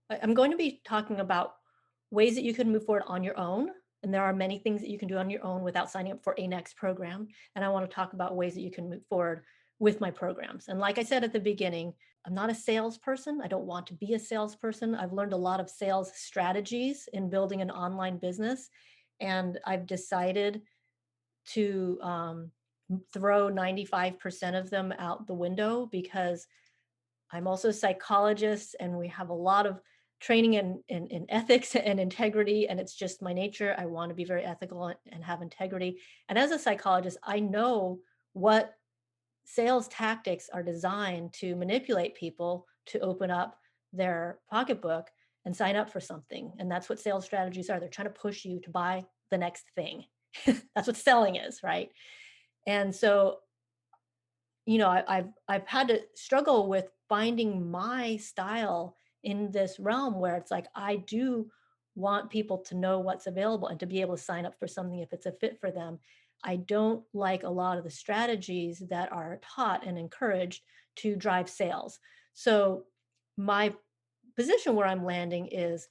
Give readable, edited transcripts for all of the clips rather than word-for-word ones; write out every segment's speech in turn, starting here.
I'm going to be talking about ways that you can move forward on your own. And there are many things that you can do on your own without signing up for a next program. And I want to talk about ways that you can move forward with my programs. And like I said at the beginning, I'm not a salesperson. I don't want to be a salesperson. I've learned a lot of sales strategies in building an online business. And I've decided to throw 95% of them out the window because I'm also a psychologist and we have a lot of training in ethics and integrity. And it's just my nature. I want to be very ethical and have integrity. And as a psychologist, I know what sales tactics are designed to manipulate people to open up their pocketbook and sign up for something. And that's what sales strategies are. They're trying to push you to buy the next thing. That's what selling is, right? And so I've had to struggle with finding my style in this realm where it's like I do want people to know what's available and to be able to sign up for something if it's a fit for them. I don't like a lot of the strategies that are taught and encouraged to drive sales. So my position where I'm landing is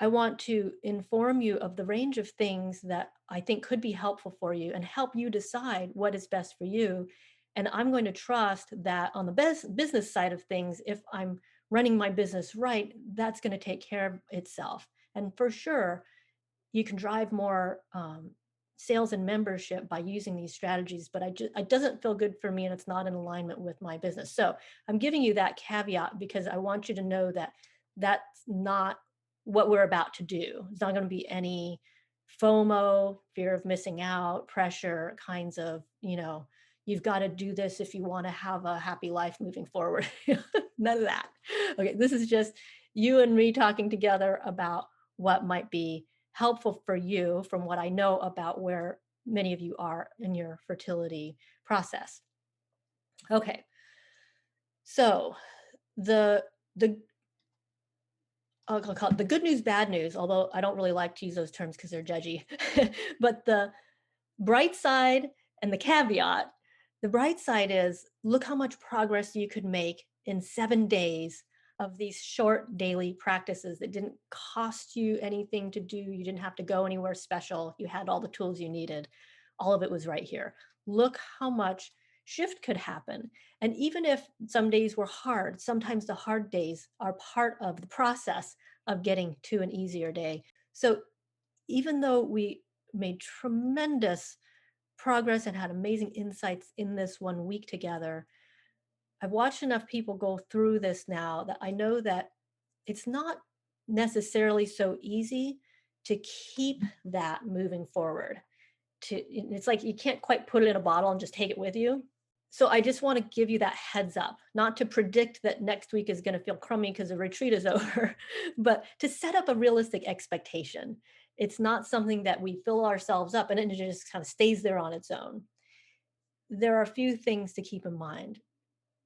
I want to inform you of the range of things that I think could be helpful for you and help you decide what is best for you. And I'm going to trust that on the best business side of things, if I'm running my business right, that's going to take care of itself. And for sure, you can drive more sales and membership by using these strategies, but it doesn't feel good for me and it's not in alignment with my business. So I'm giving you that caveat because I want you to know that that's not what we're about to do. It's not going to be any FOMO, fear of missing out, pressure kinds of, you've got to do this if you want to have a happy life moving forward. None of that. Okay, this is just you and me talking together about what might be helpful for you from what I know about where many of you are in your fertility process. Okay. So the I'll call it the good news, bad news, although I don't really like to use those terms because they're judgy. But the bright side and the bright side is look how much progress you could make in 7 days of these short daily practices that didn't cost you anything to do. You didn't have to go anywhere special. You had all the tools you needed. All of it was right here. Look how much shift could happen. And even if some days were hard, sometimes the hard days are part of the process of getting to an easier day. So even though we made tremendous progress and had amazing insights in this 1 week together, I've watched enough people go through this now that I know that it's not necessarily so easy to keep that moving forward. It's like you can't quite put it in a bottle and just take it with you. So I just want to give you that heads up, not to predict that next week is going to feel crummy because the retreat is over, but to set up a realistic expectation. It's not something that we fill ourselves up and it just kind of stays there on its own. There are a few things to keep in mind.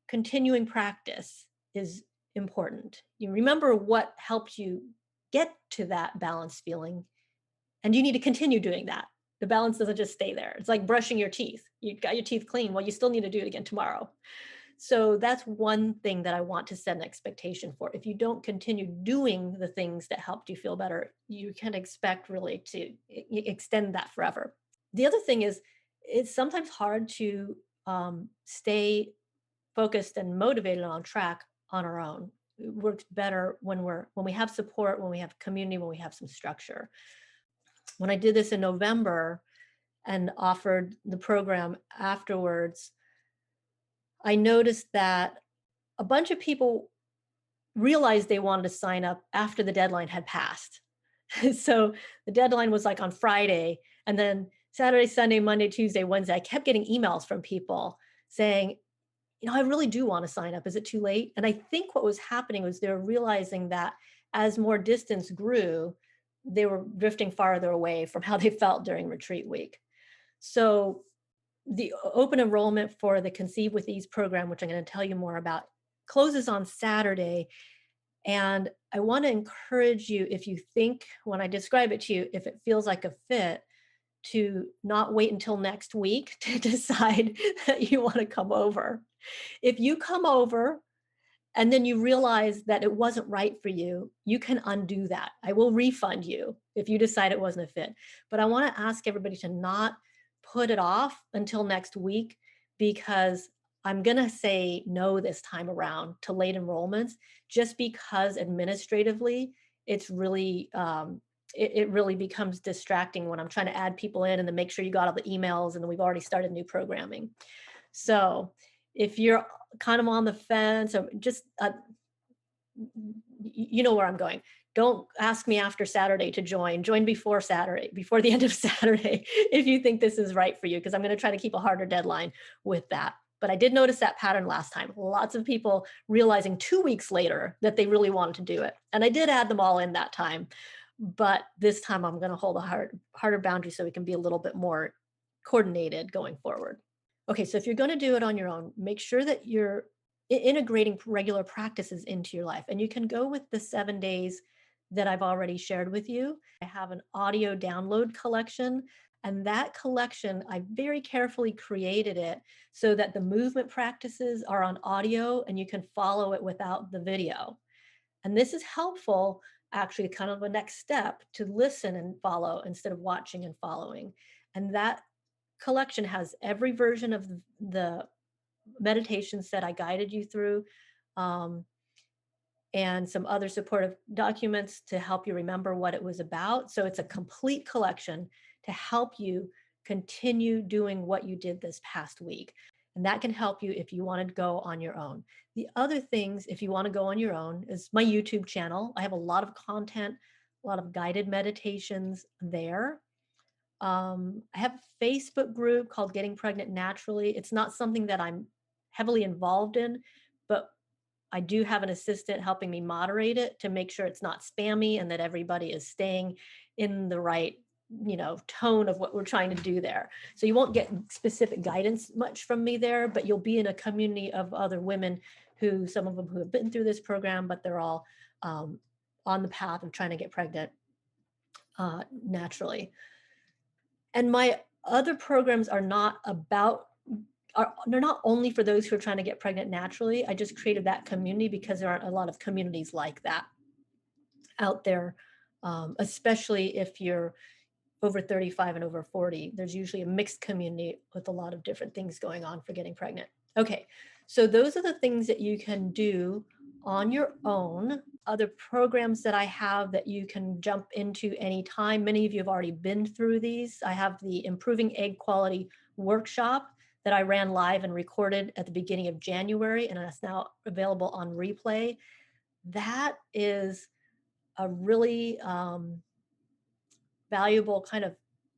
Continuing practice is important. You remember what helped you get to that balanced feeling, and you need to continue doing that. The balance doesn't just stay there. It's like brushing your teeth. You got your teeth clean. Well, you still need to do it again tomorrow. So that's one thing that I want to set an expectation for. If you don't continue doing the things that helped you feel better, you can expect really to extend that forever. The other thing is, it's sometimes hard to stay focused and motivated on track on our own. It works better when we have support, when we have community, when we have some structure. When I did this in November and offered the program afterwards, I noticed that a bunch of people realized they wanted to sign up after the deadline had passed. So the deadline was like on Friday, and then Saturday, Sunday, Monday, Tuesday, Wednesday, I kept getting emails from people saying, I really do want to sign up. Is it too late? And I think what was happening was they were realizing that as more distance grew, they were drifting farther away from how they felt during retreat week. So the open enrollment for the Conceive With Ease program, which I'm going to tell you more about, closes on Saturday. And I want to encourage you, if you think, when I describe it to you, if it feels like a fit, to not wait until next week to decide that you want to come over. If you come over and then you realize that it wasn't right for you, you can undo that. I will refund you if you decide it wasn't a fit. But I want to ask everybody to not put it off until next week, because I'm going to say no this time around to late enrollments, just because administratively it's really, it really becomes distracting when I'm trying to add people in and then make sure you got all the emails and then we've already started new programming. So if you're kind of on the fence, or just you know where I'm going. Don't ask me after Saturday to join. Join before Saturday, before the end of Saturday, if you think this is right for you, because I'm going to try to keep a harder deadline with that. But I did notice that pattern last time. Lots of people realizing 2 weeks later that they really wanted to do it. And I did add them all in that time. But this time I'm going to hold a harder boundary so we can be a little bit more coordinated going forward. Okay, so if you're going to do it on your own, make sure that you're integrating regular practices into your life. And you can go with the 7 days that I've already shared with you. I have an audio download collection, and that collection, I very carefully created it so that the movement practices are on audio and you can follow it without the video. And this is helpful, actually, kind of a next step to listen and follow instead of watching and following. And that collection has every version of the meditations that I guided you through, um, and some other supportive documents to help you remember what it was about. So it's a complete collection to help you continue doing what you did this past week. And that can help you if you want to go on your own. The other things, if you want to go on your own, is my YouTube channel. I have a lot of content, a lot of guided meditations there. I have a Facebook group called Getting Pregnant Naturally. It's not something that I'm heavily involved in, but I do have an assistant helping me moderate it to make sure it's not spammy and that everybody is staying in the right, tone of what we're trying to do there. So you won't get specific guidance much from me there, but you'll be in a community of other women who, some of them who have been through this program, but they're all on the path of trying to get pregnant naturally. And my other programs are not about, they're not only for those who are trying to get pregnant naturally. I just created that community because there aren't a lot of communities like that out there, especially if you're over 35 and over 40. There's usually a mixed community with a lot of different things going on for getting pregnant. Okay, so those are the things that you can do on your own. Other programs that I have that you can jump into anytime. Many of you have already been through these. I have the Improving Egg Quality workshop that I ran live and recorded at the beginning of January, and it's now available on replay. That is a really valuable kind of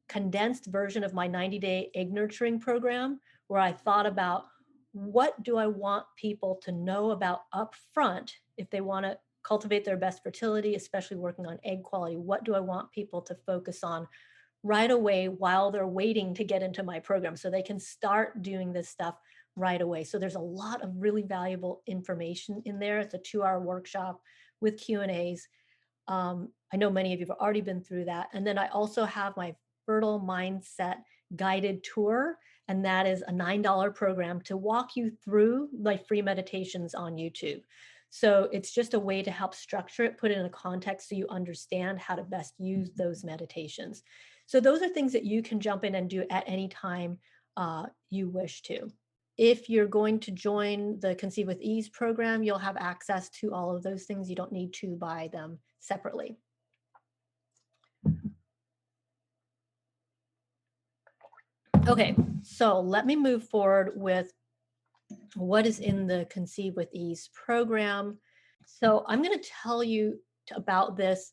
condensed version of my 90-day egg nurturing program, where I thought about what do I want people to know about upfront if they want to cultivate their best fertility, especially working on egg quality. What do I want people to focus on right away while they're waiting to get into my program so they can start doing this stuff right away? So there's a lot of really valuable information in there. It's a 2-hour workshop with Q&As. I know many of you have already been through that. And then I also have my Fertile Mindset guided tour, and that is a $9 program to walk you through my free meditations on YouTube. So it's just a way to help structure it, put it in a context so you understand how to best use those meditations. So those are things that you can jump in and do at any time you wish to. If you're going to join the Conceive With Ease program, you'll have access to all of those things. You don't need to buy them separately. Okay, so let me move forward with what is in the Conceive With Ease program. So I'm going to tell you about this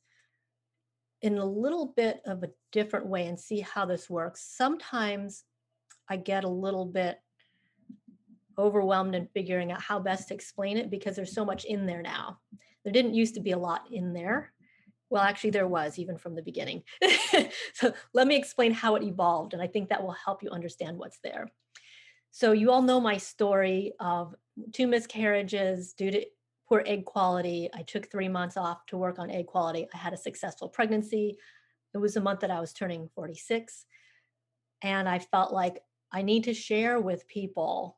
in a little bit of a different way and see how this works. Sometimes I get a little bit overwhelmed in figuring out how best to explain it because there's so much in there now. There didn't used to be a lot in there. Well, actually, there was even from the beginning. So let me explain how it evolved, and I think that will help you understand what's there. So you all know my story of 2 miscarriages due to poor egg quality. I took 3 months off to work on egg quality. I had a successful pregnancy. It was the month that I was turning 46. And I felt like I need to share with people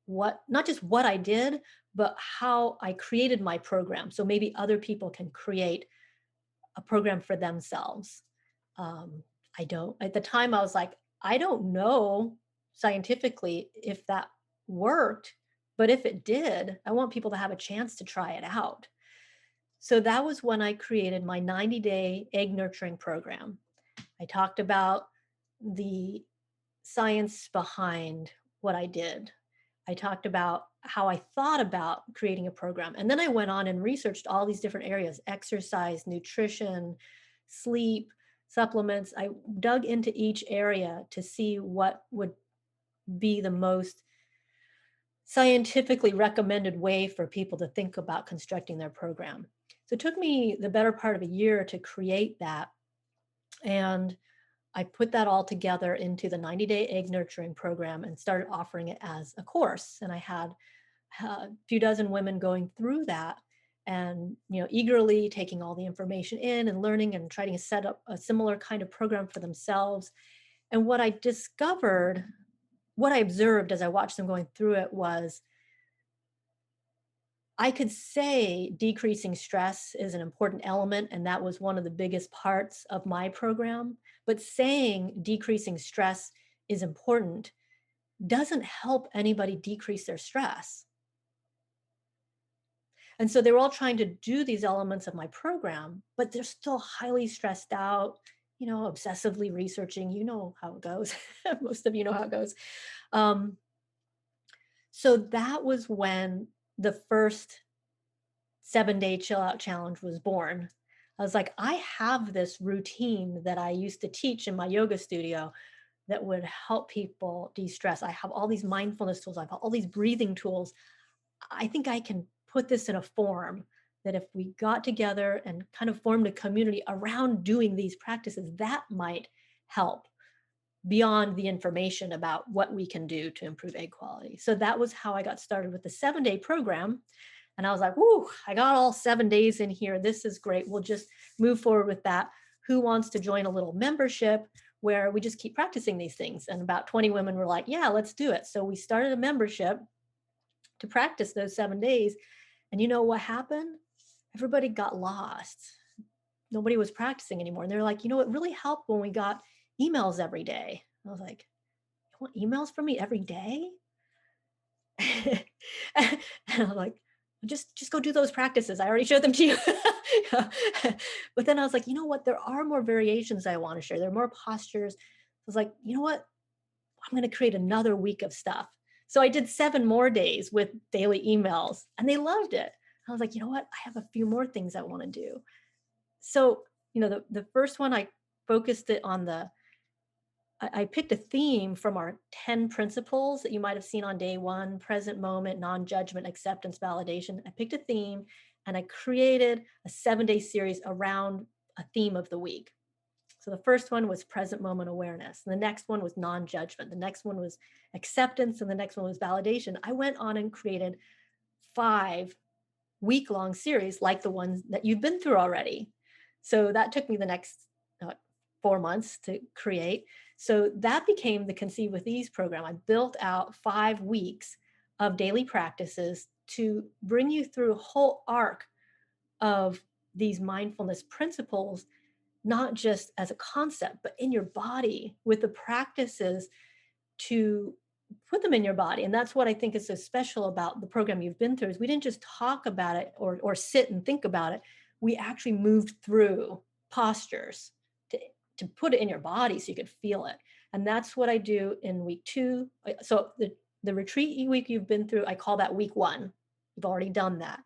what, not just what I did, but how I created my program. So maybe other people can create a program for themselves. Um, I don't, at the time, I was like, I don't know scientifically if that worked, but if it did, I want people to have a chance to try it out. So that was when I created my 90-day egg nurturing program. I talked about the science behind what I did. I talked about how I thought about creating a program. And then I went on and researched all these different areas: exercise, nutrition, sleep, supplements. I dug into each area to see what would be the most scientifically recommended way for people to think about constructing their program. So it took me the better part of a year to create that. And I put that all together into the 90-day egg nurturing program and started offering it as a course. And I had a few dozen women going through that and, eagerly taking all the information in and learning and trying to set up a similar kind of program for themselves. And what I discovered, what I observed as I watched them going through it, was I could say decreasing stress is an important element, and that was one of the biggest parts of my program. But saying decreasing stress is important doesn't help anybody decrease their stress. And so they were all trying to do these elements of my program, but they're still highly stressed out, obsessively researching. You know how it goes. Most of you know how it goes. Um, so that was when the first 7-day chill out challenge was born. I was like, I have this routine that I used to teach in my yoga studio that would help people de-stress. I have all these mindfulness tools. I have all these breathing tools. I think I can put this in a form that if we got together and kind of formed a community around doing these practices, that might help beyond the information about what we can do to improve egg quality. So that was how I got started with the 7-day program. And I was like, whoo, I got all 7 days in here. This is great. We'll just move forward with that. Who wants to join a little membership where we just keep practicing these things? And about 20 women were like, yeah, let's do it. So we started a membership to practice those 7 days. And you know what happened? Everybody got lost. Nobody was practicing anymore. And they're like, it really helped when we got emails every day. I was like, you want emails from me every day? And I'm like, just go do those practices. I already showed them to you. But then I was like, you know what? There are more variations I want to share. There are more postures. I was like, you know what? I'm going to create another week of stuff. So I did 7 more days with daily emails and they loved it. I was like, you know what? I have a few more things I want to do. So, the first one, I focused it on I picked a theme from our 10 principles that you might have seen on day 1: present moment, non-judgment, acceptance, validation. I picked a theme and I created a 7-day series around a theme of the week. So the first one was present moment awareness. And the next one was non-judgment. The next one was acceptance. And the next one was validation. I went on and created 5 week-long series like the ones that you've been through already. So that took me the next 4 months to create. So that became the Conceive With Ease program. I built out 5 weeks of daily practices to bring you through a whole arc of these mindfulness principles, not just as a concept, but in your body with the practices to put them in your body. And that's what I think is so special about the program you've been through, is we didn't just talk about it or sit and think about it. We actually moved through postures to put it in your body so you could feel it. And that's what I do in week 2. So the retreat week you've been through, I call that week 1. You've already done that.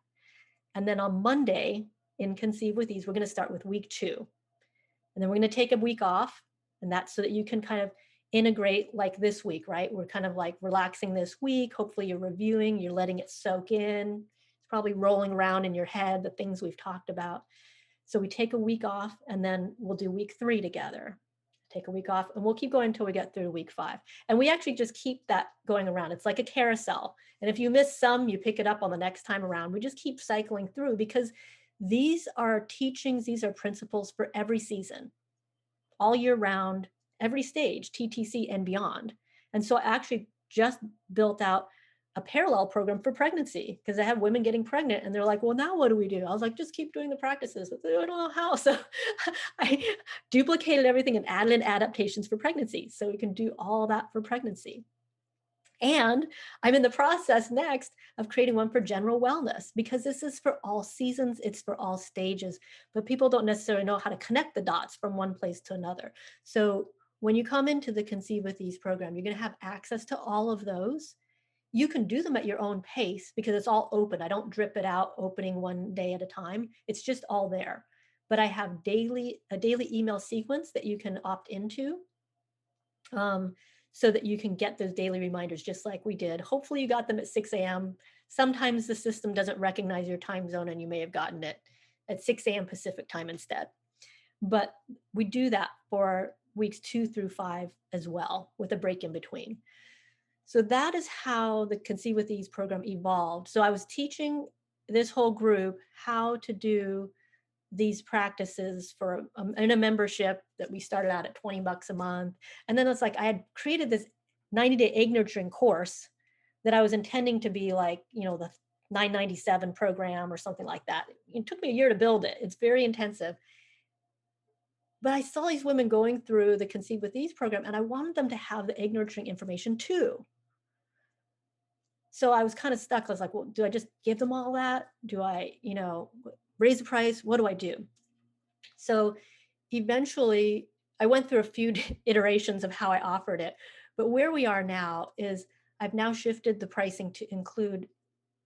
And then on Monday in Conceive With Ease, we're going to start with week 2. And then we're going to take a week off. And that's so that you can kind of integrate like this week, right? We're kind of like relaxing this week. Hopefully you're reviewing, you're letting it soak in. It's probably rolling around in your head, the things we've talked about. So we take a week off and then we'll do week 3 together. Take a week off and we'll keep going until we get through week 5. And we actually just keep that going around. It's like a carousel. And if you miss some, you pick it up on the next time around. We just keep cycling through because these are teachings, these are principles for every season, all year round, every stage, TTC and beyond. And so I actually just built out a parallel program for pregnancy because I had women getting pregnant and they're like, well, now what do we do? I was like, just keep doing the practices. I don't know how. So I duplicated everything and added in adaptations for pregnancy. So we can do all that for pregnancy. And I'm in the process next of creating one for general wellness because this is for all seasons, it's for all stages, but people don't necessarily know how to connect the dots from one place to another. So when you come into the Conceive with Ease program, you're going to have access to all of those. You can do them at your own pace because it's all open. I don't drip it out opening one day at a time. It's just all there. But I have a daily email sequence that you can opt into, so that you can get those daily reminders just like we did. Hopefully you got them at 6 a.m. Sometimes the system doesn't recognize your time zone and you may have gotten it at 6 a.m. Pacific time instead. But we do that for weeks 2 through 5 as well with a break in between. So that is how the Conceive with Ease program evolved. So I was teaching this whole group how to do these practices for in a membership that we started out at $20 a month. And then it's like I had created this 90-day egg nurturing course that I was intending to be like, the 997 program or something like that. It took me a year to build it. It's very intensive. But I saw these women going through the Conceive with Ease program and I wanted them to have the egg nurturing information too. So I was kind of stuck. I was like, well, do I just give them all that? Do I, raise the price? What do I do? So eventually I went through a few iterations of how I offered it. But where we are now is I've now shifted the pricing to include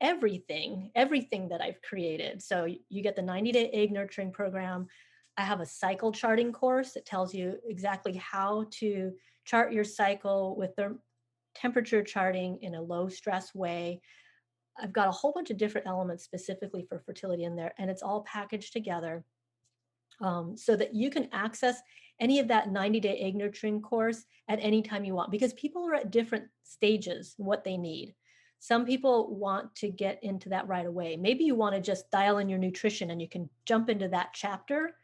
everything that I've created. So you get the 90-day egg nurturing program. I have a cycle charting course that tells you exactly how to chart your cycle with the temperature charting in a low stress way. I've got a whole bunch of different elements specifically for fertility in there, and it's all packaged together, so that you can access any of that 90-day egg nurturing course at any time you want, because people are at different stages, what they need. Some people want to get into that right away. Maybe you want to just dial in your nutrition and you can jump into that chapter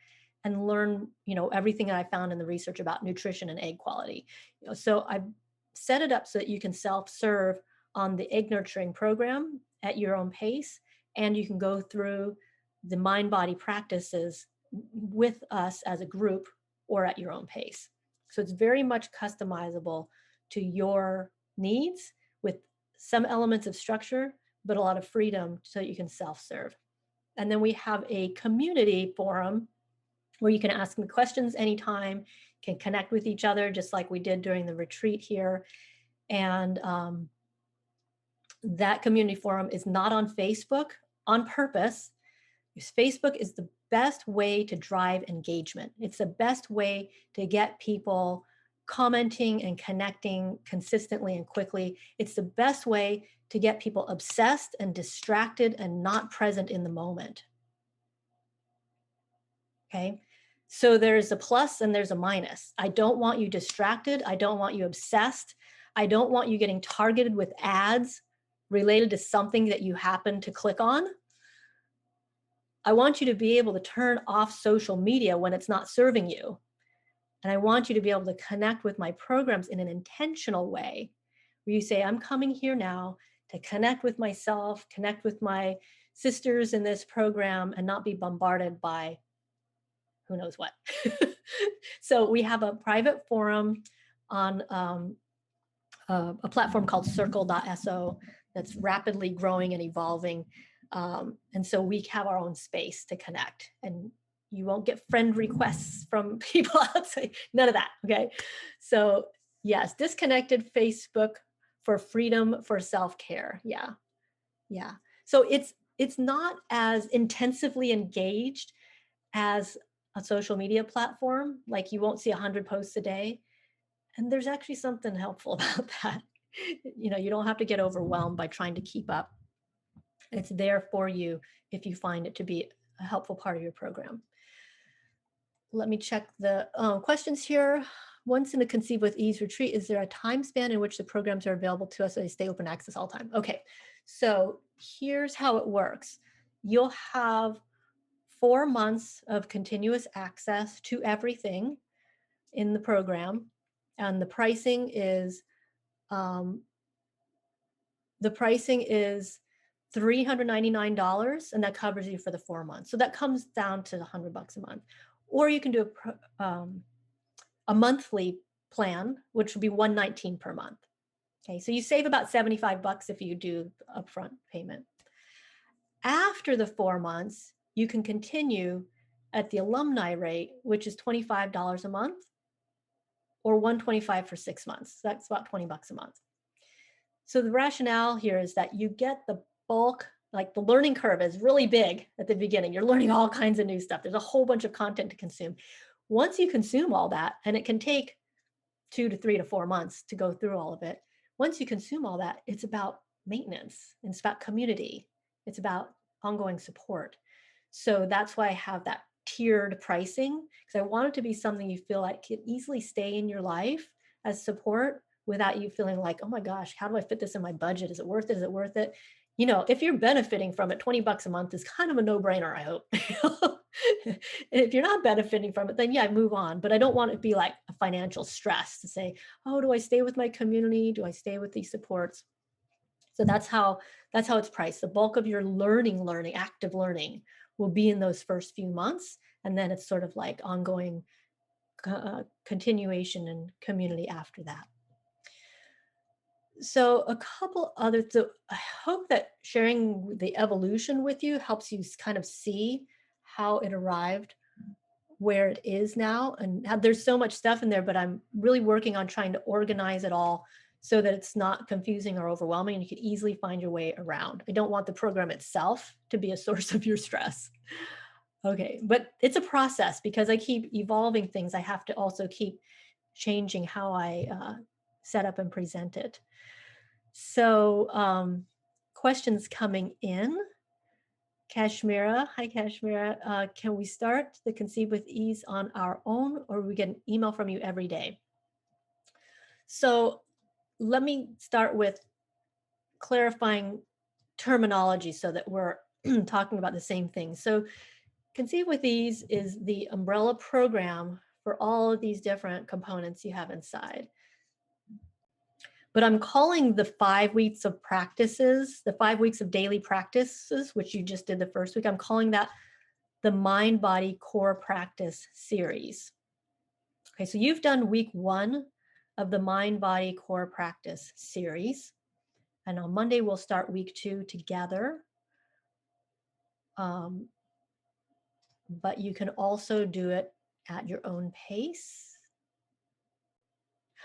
and learn, everything that I found in the research about nutrition and egg quality. So I've set it up so that you can self-serve on the egg nurturing program at your own pace, and you can go through the mind-body practices with us as a group or at your own pace. So it's very much customizable to your needs with some elements of structure, but a lot of freedom so you can self-serve. And then we have a community forum where you can ask me questions anytime, can connect with each other, just like we did during the retreat here. And that community forum is not on Facebook on purpose, because Facebook is the best way to drive engagement. It's the best way to get people commenting and connecting consistently and quickly. It's the best way to get people obsessed and distracted and not present in the moment. Okay. So there's a plus and there's a minus. I don't want you distracted. I don't want you obsessed. I don't want you getting targeted with ads related to something that you happen to click on. I want you to be able to turn off social media when it's not serving you. And I want you to be able to connect with my programs in an intentional way, where you say, I'm coming here now to connect with myself, connect with my sisters in this program, and not be bombarded by who knows what. So we have a private forum on a platform called circle.so that's rapidly growing and evolving. And so we have our own space to connect, and you won't get friend requests from people outside, none of that. Okay. So yes, disconnected Facebook for freedom, for self-care. Yeah. Yeah. So it's not as intensively engaged as a social media platform. Like you won't see 100 posts a day. And there's actually something helpful about that. You don't have to get overwhelmed by trying to keep up. It's there for you if you find it to be a helpful part of your program. Let me check the questions here. Once in a Conceive with Ease retreat, is there a time span in which the programs are available to us so they stay open access all the time? Okay, so here's how it works. You'll have 4 months of continuous access to everything in the program. And the pricing is The pricing is $399, and that covers you for the 4 months. So that comes down to $100 a month. Or you can do a monthly plan, which would be $119 per month. Okay, so you save about $75 if you do upfront payment. After the 4 months, you can continue at the alumni rate, which is $25 a month, or $125 for 6 months. That's about $20 a month. So the rationale here is that you get the bulk, like the learning curve is really big at the beginning. You're learning all kinds of new stuff. There's a whole bunch of content to consume. Once you consume all that, and it can take 2 to 3 to 4 months to go through all of it. Once you consume all that, it's about maintenance. It's about community. It's about ongoing support. So that's why I have that tiered pricing, because I want it to be something you feel like can easily stay in your life as support without you feeling like, oh my gosh, how do I fit this in my budget? Is it worth it? Is it worth it? You know, if you're benefiting from it, $20 a month is kind of a no-brainer, I hope. If you're not benefiting from it, then yeah, move on. But I don't want it to be like a financial stress to say, oh, do I stay with my community? Do I stay with these supports? So that's how it's priced. The bulk of your learning, active learning will be in those first few months. And then it's sort of like ongoing continuation and community after that. So a couple other, so I hope that sharing the evolution with you helps you kind of see how it arrived where it is now. And there's so much stuff in there, but I'm really working on trying to organize it all so that it's not confusing or overwhelming and you can easily find your way around. I don't want the program itself to be a source of your stress. Okay, but it's a process because I keep evolving things. I have to also keep changing how I set up and present it. So questions coming in. Kashmira, hi Kashmira, can we start the Conceive with Ease on our own, or we get an email from you every day? So let me start with clarifying terminology so that we're talking about the same thing. So Conceive with Ease is the umbrella program for all of these different components you have inside. But I'm calling the 5 weeks of practices, the 5 weeks of daily practices, which you just did the first week, I'm calling that the Mind Body Core Practice series. Okay, so you've done week 1 of the Mind Body Core Practice series. And on Monday, we'll start week 2 together. But you can also do it at your own pace.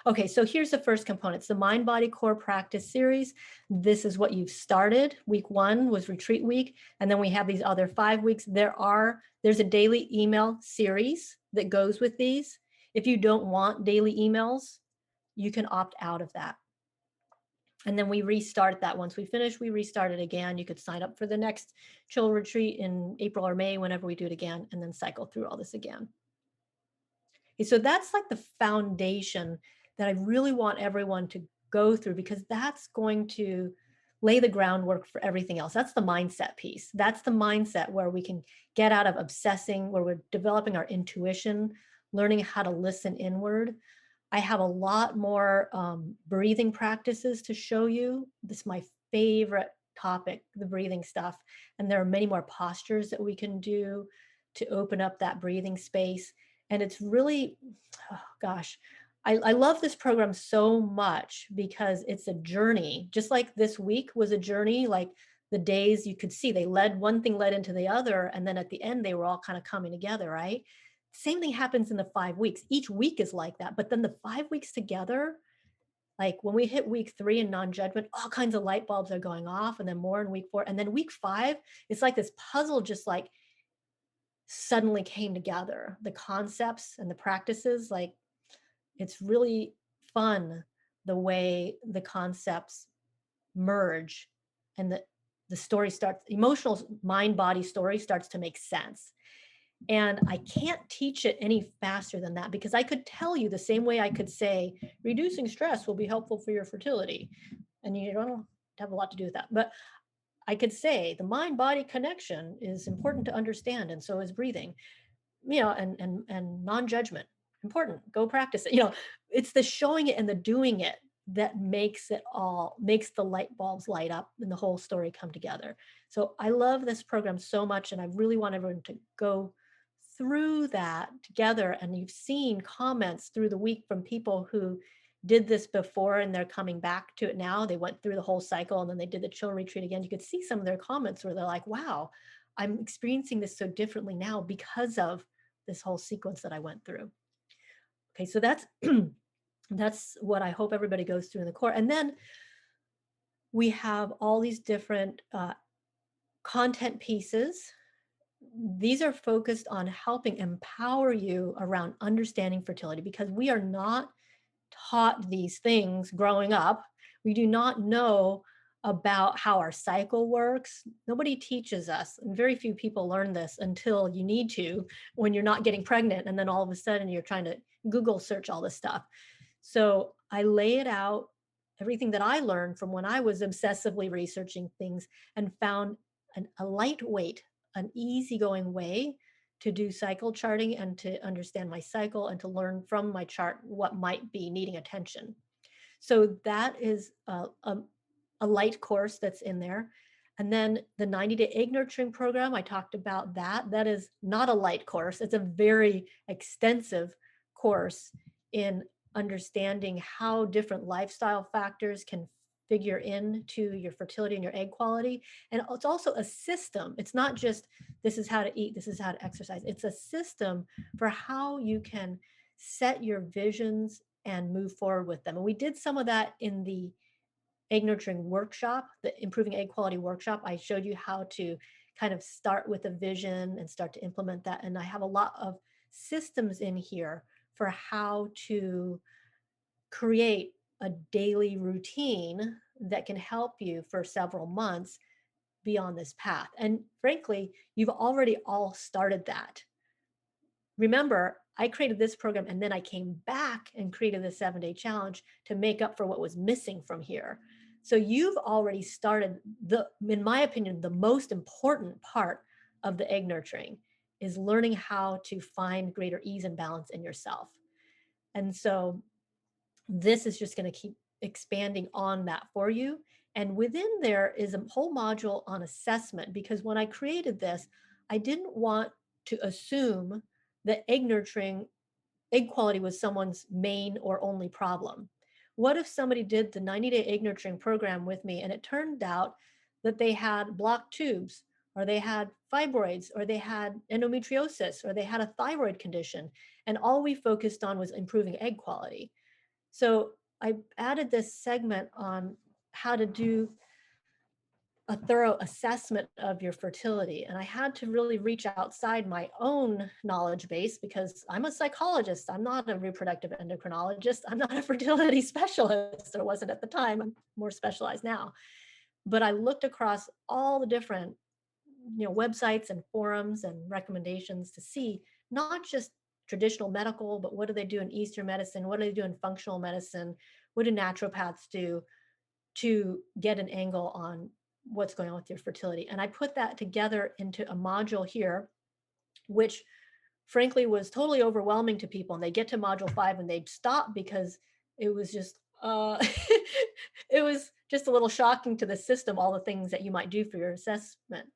Okay, so here's the first component. It's the Mind Body Core Practice series. This is what you've started. Week 1 was retreat week, and then we have these other 5 weeks. There's a daily email series that goes with these. If you don't want daily emails, you can opt out of that. And then we restart that. Once we finish, we restart it again. You could sign up for the next chill retreat in April or May, whenever we do it again, and then cycle through all this again. Okay, so that's like the foundation that I really want everyone to go through, because that's going to lay the groundwork for everything else. That's the mindset piece. That's the mindset where we can get out of obsessing, where we're developing our intuition, learning how to listen inward. I have a lot more breathing practices to show you. This is my favorite topic, the breathing stuff. And there are many more postures that we can do to open up that breathing space. And it's really, oh gosh, I love this program so much because it's a journey. Just like this week was a journey, like the days you could see, one thing led into the other. And then at the end, they were all kind of coming together, right? Same thing happens in the 5 weeks. Each week is like that. But then the 5 weeks together, like when we hit week 3 in non-judgment, all kinds of light bulbs are going off, and then more in week 4. And then week 5, it's like this puzzle just like suddenly came together. The concepts and the practices, like it's really fun the way the concepts merge and the story starts, emotional mind-body story starts to make sense. And I can't teach it any faster than that, because I could tell you the same way I could say reducing stress will be helpful for your fertility. And you don't have a lot to do with that. But I could say the mind-body connection is important to understand, and so is breathing, and non-judgment, important. Go practice it. It's the showing it and the doing it that makes the light bulbs light up and the whole story come together. So I love this program so much, and I really want everyone to go through that together. And you've seen comments through the week from people who did this before and they're coming back to it now. They went through the whole cycle and then they did the chill retreat again. You could see some of their comments where they're like, wow, I'm experiencing this so differently now because of this whole sequence that I went through. Okay, so that's what I hope everybody goes through in the core. And then we have all these different content pieces. These are focused on helping empower you around understanding fertility, because we are not taught these things growing up. We do not know about how our cycle works. Nobody teaches us, and very few people learn this until you need to, when you're not getting pregnant, and then all of a sudden you're trying to Google search all this stuff. So I lay it out, everything that I learned from when I was obsessively researching things, and found a lightweight, an easygoing way to do cycle charting and to understand my cycle and to learn from my chart what might be needing attention. So that is a light course that's in there. And then the 90-day egg nurturing program, I talked about that. That is not a light course. It's a very extensive course in understanding how different lifestyle factors can figure into your fertility and your egg quality. And it's also a system. It's not just this is how to eat, this is how to exercise. It's a system for how you can set your visions and move forward with them. And we did some of that in the egg nurturing workshop, the improving egg quality workshop. I showed you how to kind of start with a vision and start to implement that. And I have a lot of systems in here for how to create a daily routine that can help you for several months be on this path. And frankly, you've already all started that. Remember, I created this program and then I came back and created the 7-day challenge to make up for what was missing from here. So you've already started in my opinion, the most important part of the egg nurturing is learning how to find greater ease and balance in yourself. And so this is just going to keep expanding on that for you. And within there is a whole module on assessment, because when I created this, I didn't want to assume that egg quality was someone's main or only problem. What if somebody did the 90-day egg nurturing program with me and it turned out that they had blocked tubes, or they had fibroids, or they had endometriosis, or they had a thyroid condition, and all we focused on was improving egg quality? So I added this segment on how to do a thorough assessment of your fertility. And I had to really reach outside my own knowledge base, because I'm a psychologist. I'm not a reproductive endocrinologist. I'm not a fertility specialist, or wasn't at the time. I'm more specialized now. But I looked across all the different, websites and forums and recommendations to see not just traditional medical, but what do they do in Eastern medicine? What do they do in functional medicine? What do naturopaths do to get an angle on what's going on with your fertility? And I put that together into a module here, which frankly was totally overwhelming to people. And they get to module 5 and they'd stop because it was just, it was just a little shocking to the system, all the things that you might do for your assessment.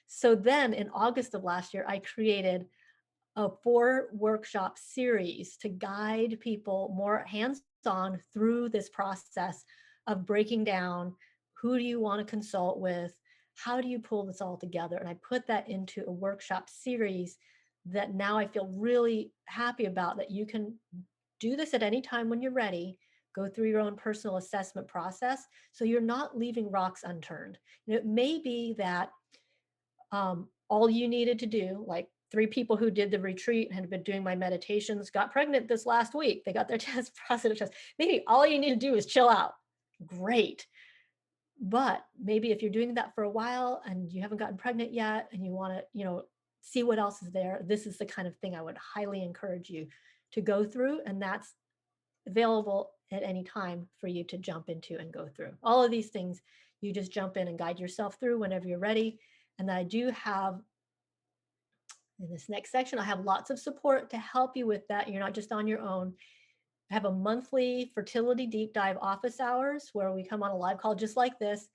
So then in August of last year, I created a 4-workshop series to guide people more hands-on through this process of breaking down who do you want to consult with, how do you pull this all together. And I put that into a workshop series that now I feel really happy about, that you can do this at any time when you're ready, go through your own personal assessment process, so you're not leaving rocks unturned. It may be that all you needed to do, like 3 people who did the retreat and had been doing my meditations got pregnant this last week. They got their test, positive test. Maybe all you need to do is chill out. Great. But maybe if you're doing that for a while and you haven't gotten pregnant yet and you want to, see what else is there, this is the kind of thing I would highly encourage you to go through. And that's available at any time for you to jump into and go through. All of these things, you just jump in and guide yourself through whenever you're ready. And I do have, in this next section, I have lots of support to help you with that. You're not just on your own. I have a monthly fertility deep dive office hours where we come on a live call just like this,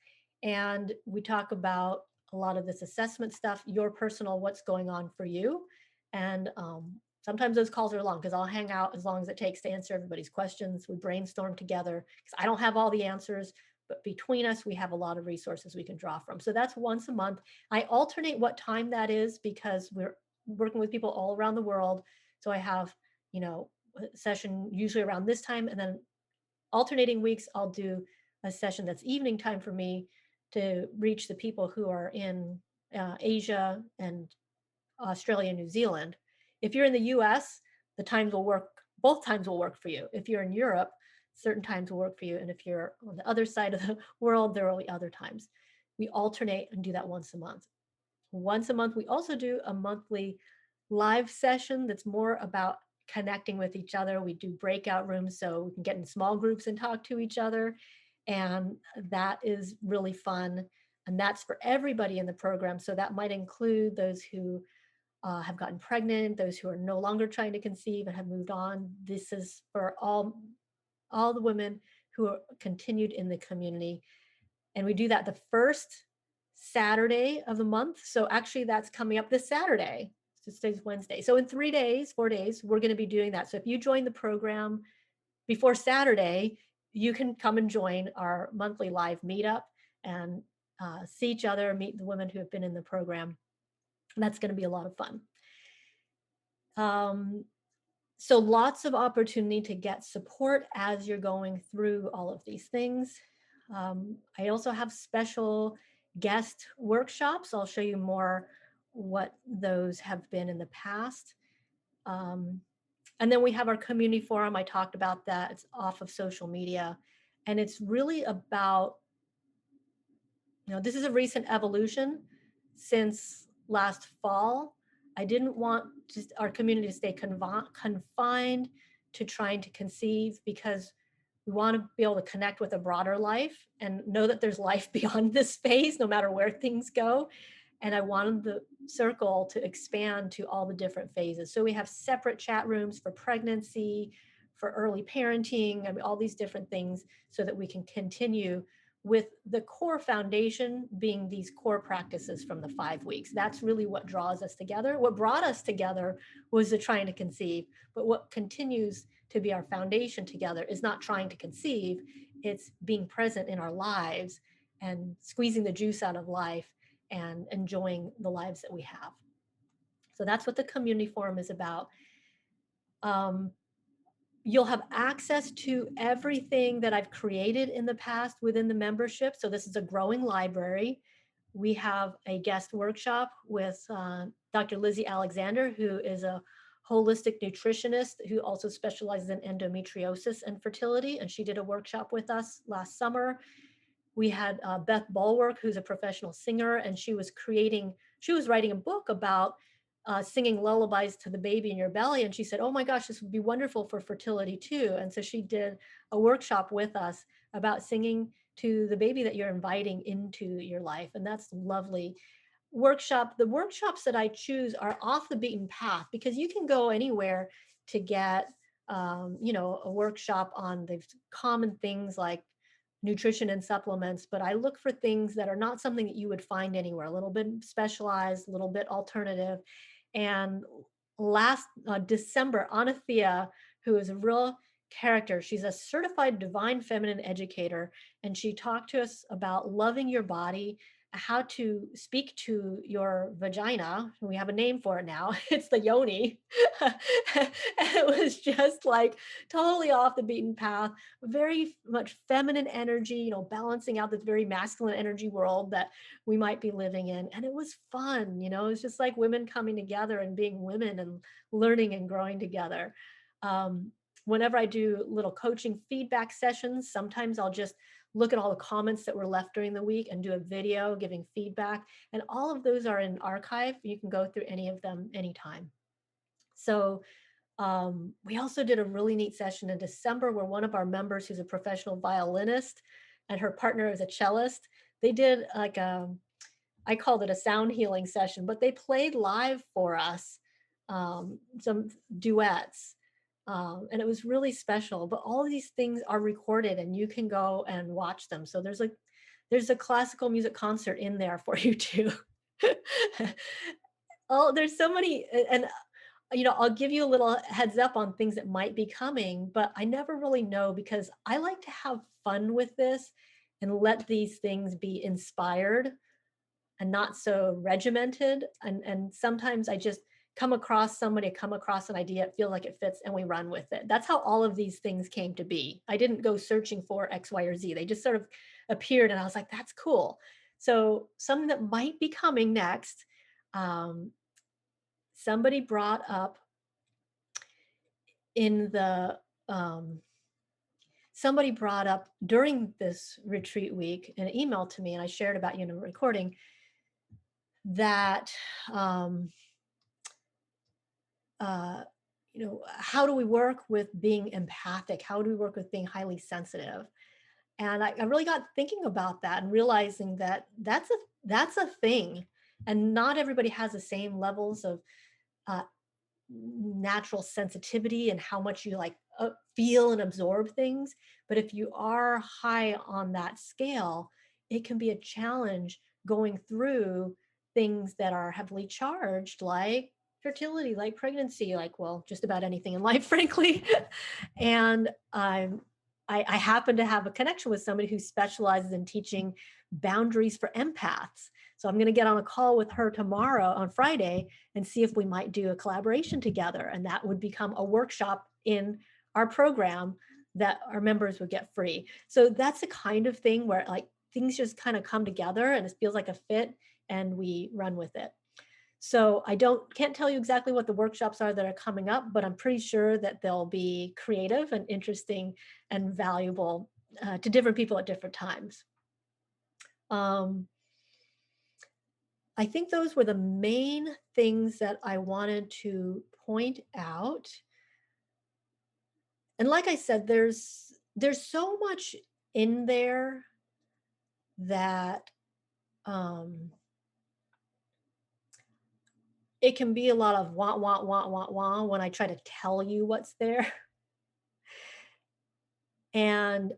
and we talk about a lot of this assessment stuff, your personal, what's going on for you. And sometimes those calls are long because I'll hang out as long as it takes to answer everybody's questions. We brainstorm together because I don't have all the answers, but between us, we have a lot of resources we can draw from. So that's once a month. I alternate what time that is because we're working with people all around the world. So I have, you know, a session usually around this time, and then alternating weeks I'll do a session that's evening time for me to reach the people who are in Asia and Australia and New Zealand. If you're in the US, the times will work, both times will work for you. If you're in Europe, certain times will work for you. And if you're on the other side of the world, there will be other times. We alternate and do that once a month. Once a month, we also do a monthly live session that's more about connecting with each other. We do breakout rooms so we can get in small groups and talk to each other. And that is really fun. And that's for everybody in the program. So that might include those who have gotten pregnant, those who are no longer trying to conceive and have moved on. This is for all the women who are continued in the community. And we do that the first Saturday of the month. So actually that's coming up this Saturday. So today's Wednesday. So in 3 days, 4 days, we're going to be doing that. So if you join the program before Saturday, you can come and join our monthly live meetup and see each other, meet the women who have been in the program. And that's going to be a lot of fun. So lots of opportunity to get support as you're going through all of these things. I also have special guest workshops. I'll show you more what those have been in the past. And then we have our community forum. I talked about that. It's off of social media. And it's really about, this is a recent evolution since last fall. I didn't want just our community to stay confined to trying to conceive because we want to be able to connect with a broader life and know that there's life beyond this phase, no matter where things go. And I wanted the circle to expand to all the different phases. So we have separate chat rooms for pregnancy, for early parenting, I mean, all these different things so that we can continue with the core foundation being these core practices from the 5 weeks. That's really what draws us together. What brought us together was the trying to conceive, but what continues to be our foundation together is not trying to conceive, it's being present in our lives and squeezing the juice out of life and enjoying the lives that we have. So that's what the community forum is about. You'll have access to everything that I've created in the past within the membership. So this is a growing library. We have a guest workshop with Dr. Lizzie Alexander, who is a holistic nutritionist who also specializes in endometriosis and fertility. And she did a workshop with us last summer. We had Beth Bulwark, who's a professional singer, and she was writing a book about singing lullabies to the baby in your belly. And she said, oh my gosh, this would be wonderful for fertility too. And so she did a workshop with us about singing to the baby that you're inviting into your life. And that's lovely. The workshops that I choose are off the beaten path because you can go anywhere to get, a workshop on the common things like nutrition and supplements, but I look for things that are not something that you would find anywhere, a little bit specialized, a little bit alternative. And last December, Anathea, who is a real character, she's a certified divine feminine educator, and she talked to us about loving your body, how to speak to your vagina. We have a name for it now. It's the yoni. And it was just like totally off the beaten path, very much feminine energy, balancing out this very masculine energy world that we might be living in. And it was fun, it's just like women coming together and being women and learning and growing together. Whenever I do little coaching feedback sessions, sometimes I'll just look at all the comments that were left during the week and do a video giving feedback. And all of those are in archive. You can go through any of them anytime. So we also did a really neat session in December where one of our members, who's a professional violinist, and her partner is a cellist, they did like I called it a sound healing session, but they played live for us some duets. And it was really special. But all of these things are recorded, and you can go and watch them. So there's a classical music concert in there for you too. Oh, there's so many, and I'll give you a little heads up on things that might be coming, but I never really know because I like to have fun with this and let these things be inspired and not so regimented. And sometimes I just come across an idea, it feels like it fits, and we run with it. That's how all of these things came to be. I didn't go searching for X, Y, or Z. They just sort of appeared, and I was like, that's cool. So something that might be coming next, um, somebody brought up in the um, somebody brought up during this retreat week an email to me, and I shared about you in a recording that um, uh, how do we work with being empathic? How do we work with being highly sensitive? And I really got thinking about that and realizing that that's a thing, and not everybody has the same levels of uh, natural sensitivity and how much you feel and absorb things. But if you are high on that scale, it can be a challenge going through things that are heavily charged, like fertility, like pregnancy, like, well, just about anything in life, frankly. And I happen to have a connection with somebody who specializes in teaching boundaries for empaths. So I'm going to get on a call with her tomorrow on Friday and see if we might do a collaboration together. And that would become a workshop in our program that our members would get free. So that's the kind of thing where like things just kind of come together and it feels like a fit and we run with it. So I can't tell you exactly what the workshops are that are coming up, but I'm pretty sure that they'll be creative and interesting and valuable to different people at different times. I think those were the main things that I wanted to point out. And like I said, there's so much in there that it can be a lot of want when I try to tell you what's there. And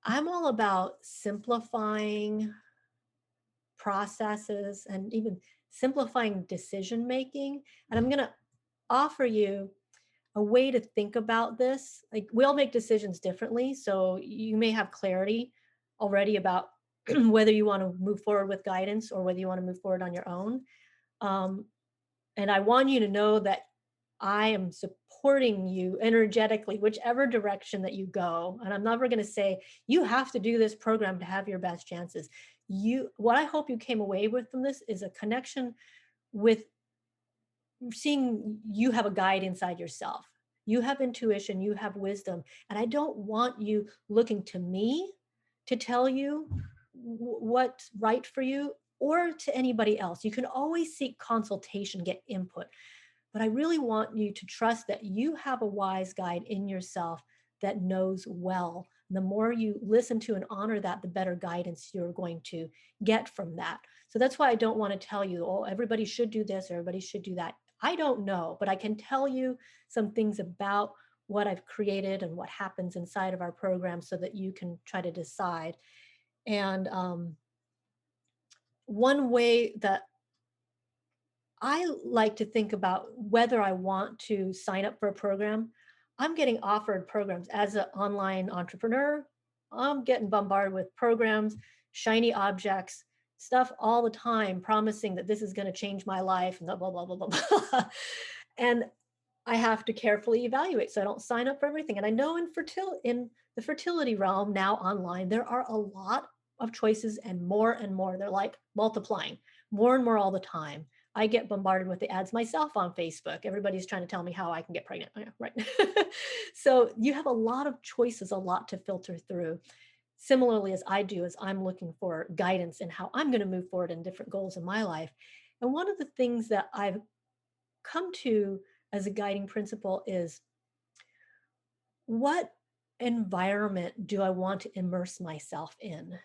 I'm all about simplifying processes and even simplifying decision making. And I'm going to offer you a way to think about this. Like, we all make decisions differently. So you may have clarity already about whether you want to move forward with guidance or whether you want to move forward on your own. And I want you to know that I am supporting you energetically, whichever direction that you go. And I'm never going to say, you have to do this program to have your best chances. What I hope you came away with from this is a connection with seeing you have a guide inside yourself. You have intuition, you have wisdom. And I don't want you looking to me to tell you what's right for you or to anybody else. You can always seek consultation, get input. But I really want you to trust that you have a wise guide in yourself that knows well. The more you listen to and honor that, the better guidance you're going to get from that. So that's why I don't want to tell you, oh, everybody should do this, or everybody should do that. I don't know, but I can tell you some things about what I've created and what happens inside of our program so that you can try to decide. And one way that I like to think about whether I want to sign up for a program. I'm getting offered programs as an online entrepreneur. I'm getting bombarded with programs, shiny objects, stuff all the time, promising that this is going to change my life and blah, blah, blah, blah, blah, blah. And I have to carefully evaluate. So I don't sign up for everything. And I know in the fertility realm now online, there are a lot of choices and more. They're like multiplying more and more all the time. I get bombarded with the ads myself on Facebook. Everybody's trying to tell me how I can get pregnant. Oh, yeah, right. So you have a lot of choices, a lot to filter through. Similarly, as I do, as I'm looking for guidance in how I'm going to move forward in different goals in my life. And one of the things that I've come to as a guiding principle is, what environment do I want to immerse myself in?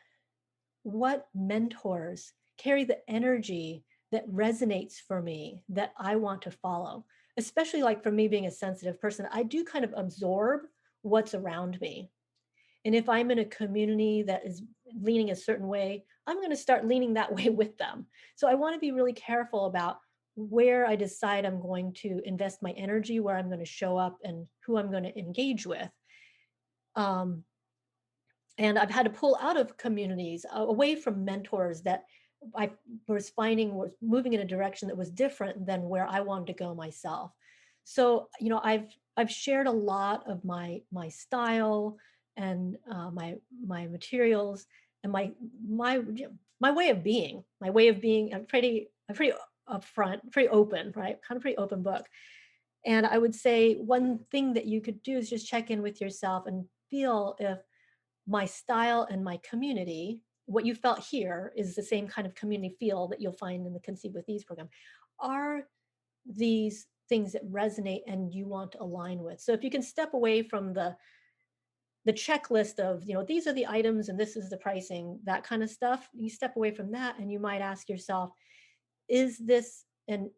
What mentors carry the energy that resonates for me that I want to follow? especially like for me being a sensitive person, I do kind of absorb what's around me. And if I'm in a community that is leaning a certain way, I'm going to start leaning that way with them. So I want to be really careful about where I decide I'm going to invest my energy, where I'm going to show up, and who I'm going to engage with. Um, and I've had to pull out of communities, away from mentors that I was finding was moving in a direction that was different than where I wanted to go myself. So, I've shared a lot of my style and my materials and my way of being. My way of being. I'm pretty upfront, pretty open, right? Kind of pretty open book. And I would say one thing that you could do is just check in with yourself and feel if my style and my community, what you felt here is the same kind of community feel that you'll find in the Conceive with Ease program. Are these things that resonate and you want to align with? So if you can step away from the checklist of, these are the items and this is the pricing, that kind of stuff, you step away from that and you might ask yourself, is this an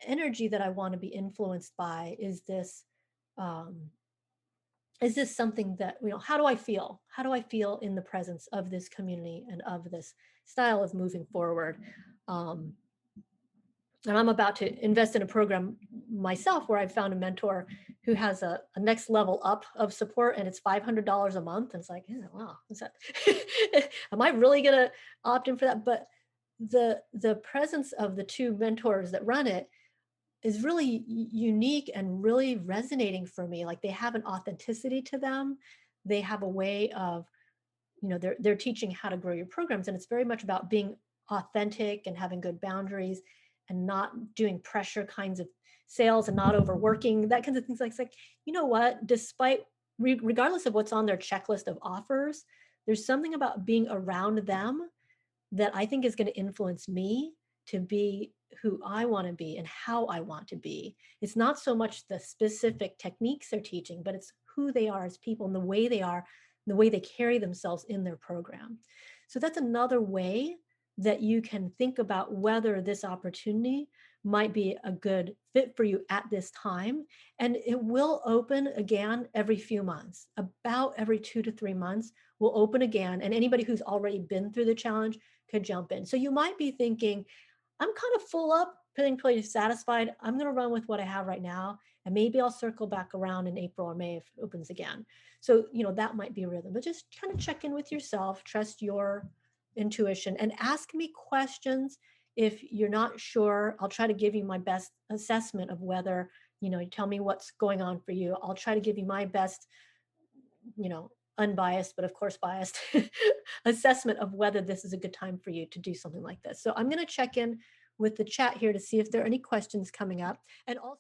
energy that I want to be influenced by? Um, is this something that, how do I feel? How do I feel in the presence of this community and of this style of moving forward? Um, and I'm about to invest in a program myself where I found a mentor who has a next level up of support, and it's $500 a month. And it's like, yeah, wow, is that, am I really going to opt in for that? But the presence of the two mentors that run it is really unique and really resonating for me. Like they have an authenticity to them. They have a way of, they're teaching how to grow your programs, and it's very much about being authentic and having good boundaries and not doing pressure kinds of sales and not overworking, that kinds of things. Like it's like, you know what, despite regardless of what's on their checklist of offers, there's something about being around them that I think is going to influence me to be who I want to be and how I want to be. It's not so much the specific techniques they're teaching, but it's who they are as people and the way they are, the way they carry themselves in their program. So that's another way that you can think about whether this opportunity might be a good fit for you at this time. And it will open again every few months, about every 2 to 3 months will open again. And anybody who's already been through the challenge could jump in. So you might be thinking, I'm kind of full up, feeling pretty satisfied. I'm going to run with what I have right now. And maybe I'll circle back around in April or May if it opens again. So, that might be a rhythm, but just kind of check in with yourself, trust your intuition, and ask me questions. If you're not sure, I'll try to give you my best assessment of whether, you tell me what's going on for you. I'll try to give you my best, unbiased, but of course biased assessment of whether this is a good time for you to do something like this. So I'm going to check in with the chat here to see if there are any questions coming up. And also